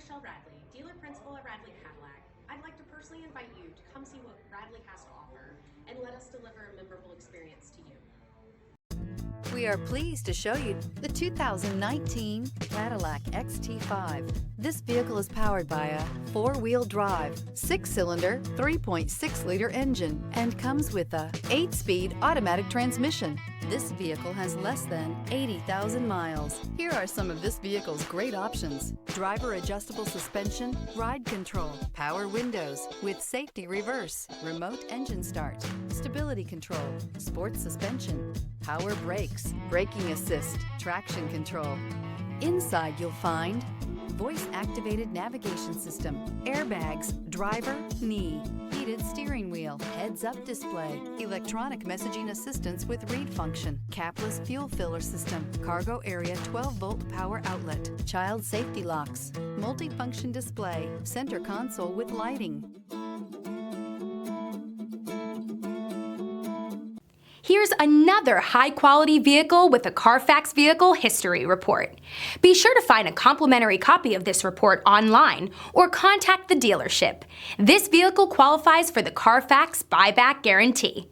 Michelle Radley, dealer principal at Radley Cadillac. I'd like to personally invite you to come see what Radley has to offer and let us deliver a memorable experience to you. We are pleased to show you the 2019 Cadillac XT5. This vehicle is powered by a 4-wheel drive, 6-cylinder, 3.6-liter engine and comes with a 8-speed automatic transmission. This vehicle has less than 80,000 miles. Here are some of this vehicle's great options: driver adjustable suspension, ride control, power windows with safety reverse, remote engine start, stability control, sports suspension, power brakes, braking assist, traction control. Inside you'll find voice-activated navigation system, airbags, driver, knee, heated steering wheel, heads-up display, electronic messaging assistance with read function, capless fuel filler system, cargo area 12-volt power outlet, child safety locks, multifunction display, center console with lighting. Here's another high-quality vehicle with a Carfax Vehicle History Report. Be sure to find a complimentary copy of this report online or contact the dealership. This vehicle qualifies for the Carfax Buyback Guarantee.